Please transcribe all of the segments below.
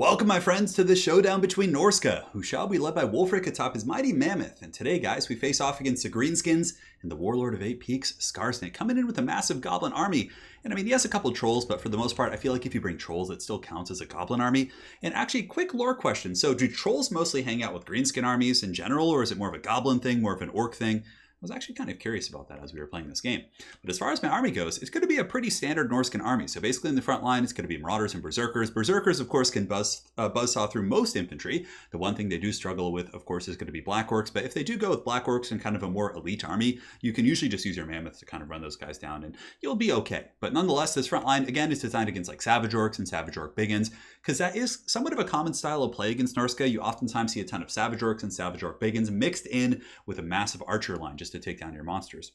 Welcome, my friends, to the showdown between Norsca, who shall be led by Wulfric atop his mighty mammoth. And today, guys, we face off against the Greenskins and the Warlord of Eight Peaks, Skarsnik, coming in with a massive goblin army. And I mean, he has a couple trolls, but for the most part, I feel like if you bring trolls, it still counts as a goblin army. And actually, quick lore question. So do trolls mostly hang out with Greenskin armies in general, or is it more of a goblin thing, more of an orc thing? I was actually kind of curious about that as we were playing this game. But as far as my army goes, it's going to be a pretty standard Norscan army. So basically in the front line, it's going to be Marauders and Berserkers. Berserkers, of course, can buzzsaw through most infantry. The one thing they do struggle with, of course, is going to be Black Orcs. But if they do go with Black Orcs and kind of a more elite army, you can usually just use your Mammoth to kind of run those guys down and you'll be okay. But nonetheless, this front line, again, is designed against like Savage Orcs and Savage Orc Biggins, because that is somewhat of a common style of play against Norsca. You oftentimes see a ton of Savage Orcs and Savage Orc Biggins mixed in with a massive archer line just to take down your monsters.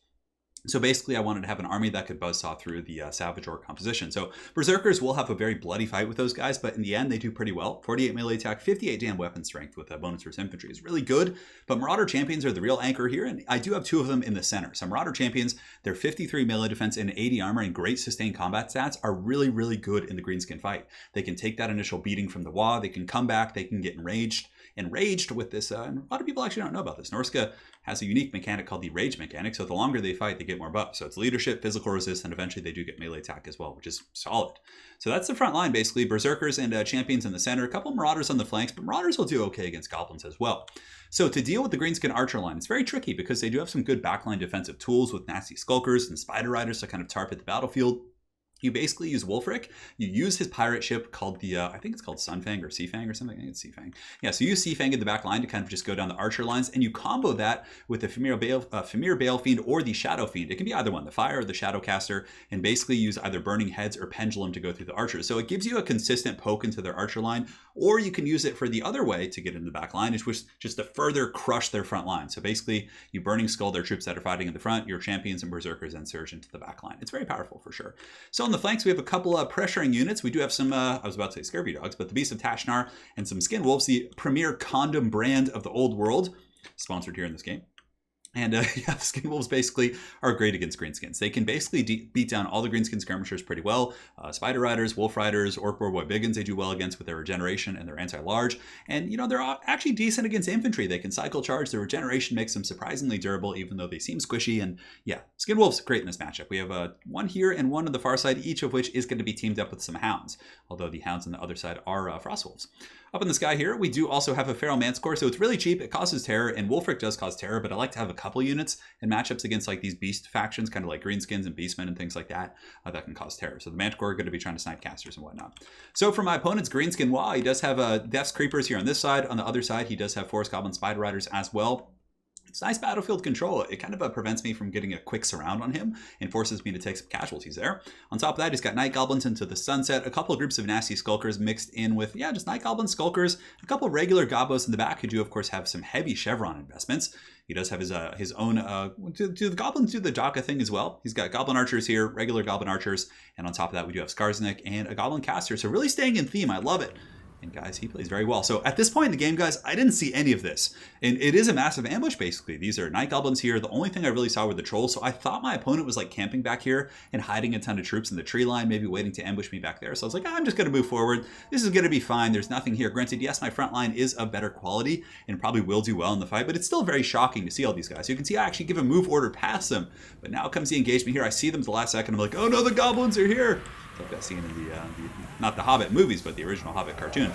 So basically, I wanted to have an army that could buzzsaw through the Savage Orc composition. So Berserkers will have a very bloody fight with those guys, but in the end, they do pretty well. 48 melee attack, 58 damn weapon strength with bonus versus infantry is really good. But Marauder Champions are the real anchor here, and I do have two of them in the center. So Marauder Champions, their 53 melee defense and 80 armor and great sustained combat stats are really, really good in the Greenskin fight. They can take that initial beating from the Wa, they can come back, they can get enraged. Enraged with this, and a lot of people actually don't know about this. Norsca has a unique mechanic called the rage mechanic, so the longer they fight, they get more buffs. So it's leadership, physical resist, and eventually they do get melee attack as well, which is solid. So that's the front line, basically. Berserkers and champions in the center, a couple Marauders on the flanks, but Marauders will do okay against goblins as well. So to deal with the Greenskin archer line, it's very tricky because they do have some good backline defensive tools with nasty skulkers and spider riders to kind of target the battlefield. You basically use Wulfric. You use his pirate ship called the, I think it's called Sunfang or Seafang or something. I think it's Seafang. Yeah, so you use Seafang in the back line to kind of just go down the archer lines, and you combo that with the Fimir Bale Fiend or the Shadow Fiend. It can be either one, the Fire or the Shadow Caster, and basically use either Burning Heads or Pendulum to go through the archers. So it gives you a consistent poke into their archer line, or you can use it for the other way to get in the back line, which was just to further crush their front line. So basically, you Burning Skull their troops that are fighting in the front, your champions and berserkers then surge into the back line. It's very powerful for sure. So on the flanks, we have a couple of pressuring units. We do have some, I was about to say scurvy dogs, but the Beast of Tashnar and some Skin Wolves, the premier condom brand of the old world, sponsored here in this game. And yeah, Skin Wolves basically are great against Greenskins. They can basically beat down all the Greenskin skirmishers pretty well. Spider Riders, Wolf Riders, Orc Boy Biggins, they do well against with their regeneration and their anti-large. And, you know, they're actually decent against infantry. They can cycle charge. Their regeneration makes them surprisingly durable, even though they seem squishy. And yeah, Skin Wolves, great in this matchup. We have one here and one on the far side, each of which is going to be teamed up with some Hounds, although the Hounds on the other side are Frost Wolves. Up in the sky here, we do also have a Feral Manticore, so it's really cheap. It causes terror, and Wulfric does cause terror, but I like to have a couple units in matchups against like these beast factions, kind of like Greenskins and Beastmen and things like that, that can cause terror. So the Manticore are going to be trying to snipe casters and whatnot. So for my opponent's Greenskin Wa, he does have Death's Creepers here on this side. On the other side, he does have Forest Goblin Spider Riders as well. It's nice battlefield control. It kind of prevents me from getting a quick surround on him and forces me to take some casualties there. On top of that, he's got Night Goblins into the sunset, a couple of groups of nasty Skulkers mixed in with, yeah, just Night Goblin Skulkers, a couple of regular Gobos in the back who do, of course, have some heavy Chevron investments. He does have his own, do the Goblins do the Jaka thing as well? He's got Goblin Archers here, regular Goblin Archers, and on top of that, we do have Skarsnik and a Goblin Caster. So really staying in theme. I love it. And guys, he plays very well. So at this point in the game, guys, I didn't see any of this. And it is a massive ambush, basically. These are Night Goblins here. The only thing I really saw were the Trolls. So I thought my opponent was like camping back here and hiding a ton of troops in the tree line, maybe waiting to ambush me back there. So I was like, I'm just going to move forward. This is going to be fine. There's nothing here. Granted, yes, my front line is of better quality and probably will do well in the fight, but it's still very shocking to see all these guys. You can see I actually give a move order past them, but now comes the engagement here. I see them at the last second. I'm like, oh no, the Goblins are here. Like that scene in the not the Hobbit movies, but the original Hobbit cartoon.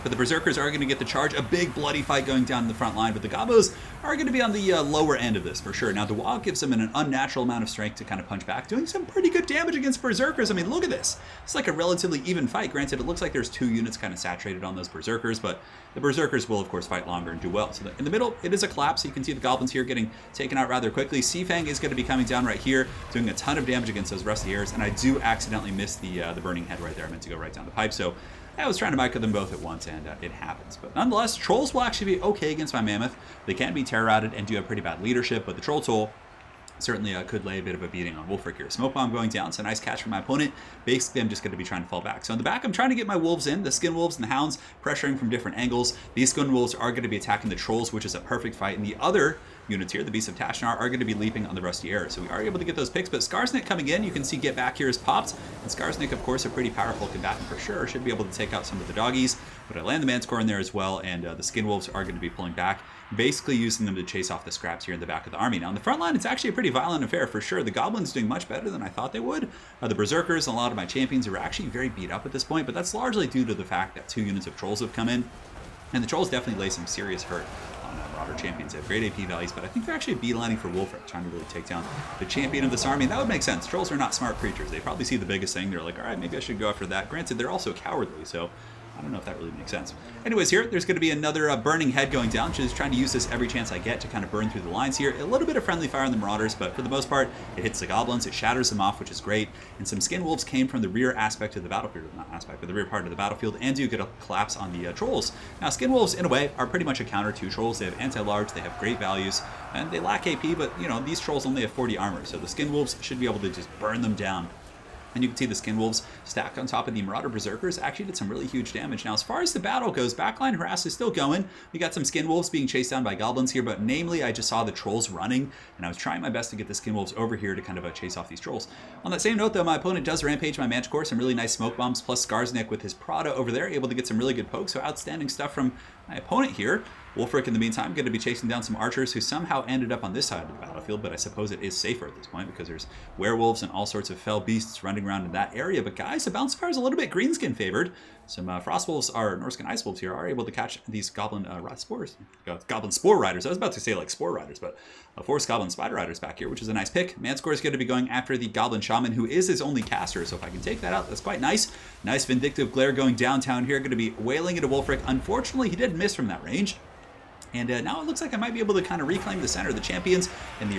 But the Berserkers are going to get the charge. A big bloody fight going down in the front line. But the Gobos are going to be on the lower end of this for sure. Now, the Wa gives them an unnatural amount of strength to kind of punch back, doing some pretty good damage against Berserkers. I mean, look at this. It's like a relatively even fight. Granted, it looks like there's two units kind of saturated on those Berserkers, but the Berserkers will, of course, fight longer and do well. So in the middle, it is a collapse. You can see the Goblins here getting taken out rather quickly. Seafang is going to be coming down right here, doing a ton of damage against those Rusty Hairs. And I do accidentally miss the Burning Head right there. I meant to go right down the pipe. So I was trying to micro them both at once, and it happens. But nonetheless, Trolls will actually be okay against my Mammoth. They can be terror-routed and do have pretty bad leadership, but the Troll Toll certainly could lay a bit of a beating on Wulfric here. Smoke Bomb going down, so nice catch from my opponent. Basically, I'm just going to be trying to fall back. So in the back, I'm trying to get my Wolves in, the Skin Wolves and the Hounds, pressuring from different angles. These Skin Wolves are going to be attacking the Trolls, which is a perfect fight. And the other units here, the Beasts of Tashnar, are going to be leaping on the Rusty Air. So we are able to get those picks, but Skarsnik coming in, you can see Get Back here is popped. And Skarsnik, of course, a pretty powerful combatant for sure. Should be able to take out some of the doggies, but I land the Manticore in there as well, and the Skin Wolves are going to be pulling back, basically using them to chase off the scraps here in the back of the army. Now, in the front line, it's actually a pretty violent affair for sure. The Goblins doing much better than I thought they would. The Berserkers and a lot of my champions are actually very beat up at this point, but that's largely due to the fact that 2 units of Trolls have come in, and the Trolls definitely lay some serious hurt on Marauder champions. They have great AP values, but I think they're actually beelining for Wulfric, trying to really take down the champion of this army. And that would make sense. Trolls are not smart creatures. They probably see the biggest thing. They're like, all right, maybe I should go after that. Granted, they're also cowardly, so I don't know if that really makes sense. Anyways, here, there's going to be another burning head going down. Just trying to use this every chance I get to kind of burn through the lines here. A little bit of friendly fire on the Marauders, but for the most part, it hits the Goblins. It shatters them off, which is great. And some Skin Wolves came from the rear aspect of the battlefield, not aspect, but the rear part of the battlefield, and do get a collapse on the Trolls. Now, Skin Wolves, in a way, are pretty much a counter to Trolls. They have anti-large, they have great values, and they lack AP, but, you know, these Trolls only have 40 armor, so the Skin Wolves should be able to just burn them down. And you can see the Skin Wolves stacked on top of the Marauder Berserkers actually did some really huge damage. Now, as far as the battle goes, backline harass is still going. We got some Skin Wolves being chased down by Goblins here, but namely, I just saw the Trolls running, and I was trying my best to get the Skin Wolves over here to kind of chase off these Trolls. On that same note, though, my opponent does rampage my Manticore, some really nice smoke bombs, plus Skarsnik with his Prada over there, able to get some really good pokes, so outstanding stuff from my opponent here. Wulfric, in the meantime, going to be chasing down some archers who somehow ended up on this side of the battlefield, but I suppose it is safer at this point because there's werewolves and all sorts of fell beasts running around in that area. But guys, the bounce fire is a little bit greenskin favored. Some Frostwolves, or Norscan Ice Wolves here, are able to catch these Goblin Goblin Spore Riders. I was about to say like Spore Riders, but Force Goblin Spider Riders back here, which is a nice pick. Manticore is going to be going after the Goblin Shaman, who is his only caster, so if I can take that out, that's quite nice. Nice Vindictive Glare going downtown here, going to be wailing into Wulfric. Unfortunately, he did miss from that range. And now it looks like I might be able to kind of reclaim the center of the champions, and the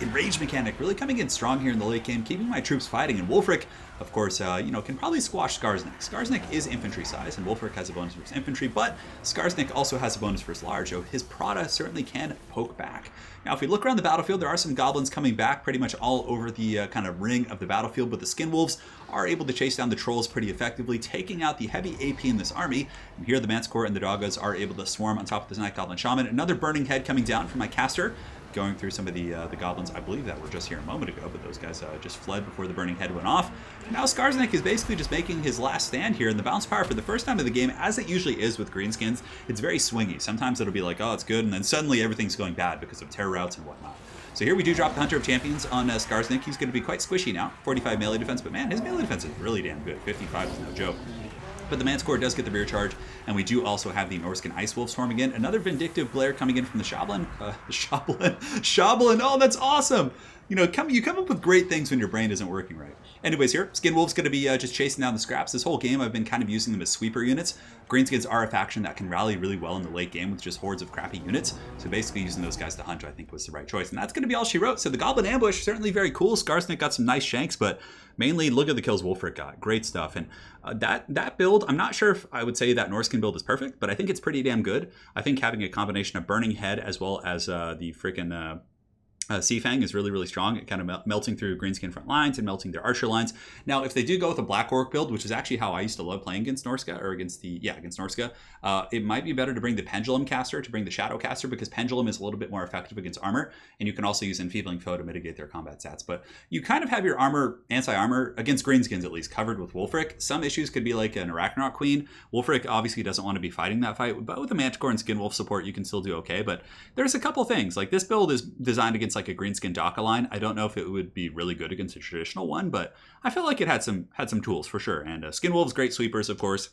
enrage mechanic really coming in strong here in the late game, keeping my troops fighting. And Wulfric, of course, can probably squash Skarsnik. Skarsnik is infantry size, and Wulfric has a bonus for his infantry, but Skarsnik also has a bonus for his large, so his Prada certainly can poke back. Now, if we look around the battlefield, there are some Goblins coming back pretty much all over the kind of ring of the battlefield, but the Skin Wolves are able to chase down the Trolls pretty effectively, taking out the heavy AP in this army. And here the Manticore and the Doggas are able to swarm on top of this Night Goblin Shaman. Another burning head coming down from my caster, going through some of the Goblins, I believe, that were just here a moment ago, but those guys just fled before the burning head went off. And now Skarsnik is basically just making his last stand here, and the bounce power for the first time of the game, as it usually is with Greenskins, it's very swingy. Sometimes it'll be like, oh, it's good, and then suddenly everything's going bad because of terror routes and whatnot. So here we do drop the Hunter of Champions on Skarsnik. He's going to be quite squishy now, 45 melee defense, but man, his melee defense is really damn good. 55 is no joke. But the Manticore does get the rear charge, and we do also have the Norscan Ice Wolf swarming in. Another Vindictive Glare coming in from the Shoblin. Shoblin, oh, that's awesome! You know, you come up with great things when your brain isn't working right. Anyways, here, Skin Wolf's going to be just chasing down the scraps. This whole game, I've been kind of using them as sweeper units. Greenskins are a faction that can rally really well in the late game with just hordes of crappy units. So basically using those guys to hunt, I think, was the right choice. And that's going to be all she wrote. So the Goblin Ambush, certainly very cool. Skarsnik got some nice shanks, but mainly look at the kills Wulfric got. Great stuff. And that build, I'm not sure if I would say that Norscan build is perfect, but I think it's pretty damn good. I think having a combination of Burning Head as well as the freaking Sea Fang is really, really strong. It kind of melting through Greenskin front lines and melting their archer lines. Now, if they do go with a Black Orc build, which is actually how I used to love playing against Norsca, or against Norsca, it might be better to bring the Pendulum caster, to bring the Shadow caster, because Pendulum is a little bit more effective against armor, and you can also use Enfeebling Foe to mitigate their combat stats. But you kind of have your armor, anti-armor, against Greenskins at least, covered with Wulfric. Some issues could be like an Arachnoid Queen. Wulfric obviously doesn't want to be fighting that fight, but with a Manticore and Skin Wolf support, you can still do okay. But there's a couple things. Like, this build is designed against like a Greenskin Daka line. I don't know if it would be really good against a traditional one, but I felt like it had some tools for sure. And Skin Wolves, great sweepers, of course.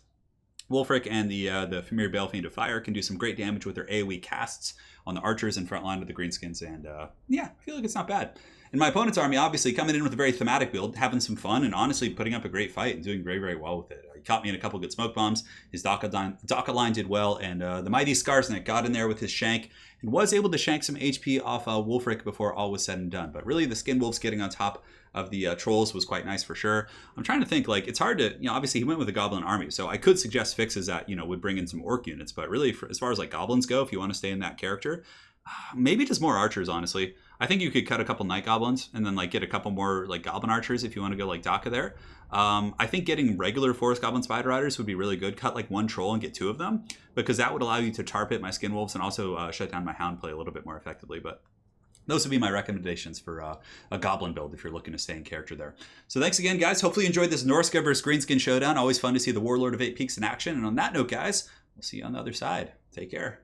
Wulfric and the Familiar Balefiend of Fire can do some great damage with their AoE casts on the archers in front line of the Greenskins, and yeah, I feel like it's not bad. And my opponent's army obviously coming in with a very thematic build, having some fun, and honestly putting up a great fight and doing very, very well with it. He caught me in a couple good smoke bombs. His Daka line did well, and the mighty Skarsnik got in there with his shank and was able to shank some HP off Wulfric before all was said and done. But really, the Skin Wolves getting on top of the Trolls was quite nice for sure. I'm trying to think, like, it's hard to, obviously he went with a Goblin army, so I could suggest fixes that, would bring in some Orc units, but really, as far as like Goblins go, if you want to stay in that character, maybe just more archers, honestly. I think you could cut a couple Night Goblins and then like get a couple more like Goblin Archers if you want to go like Daka there. I think getting regular Forest Goblin Spider Riders would be really good. Cut like one Troll and get 2 of them, because that would allow you to tar pit my Skin Wolves and also shut down my Hound play a little bit more effectively. But those would be my recommendations for a Goblin build if you're looking to stay in character there. So thanks again, guys. Hopefully you enjoyed this Norsca versus Greenskin showdown. Always fun to see the Warlord of 8 Peaks in action. And on that note, guys, we'll see you on the other side. Take care.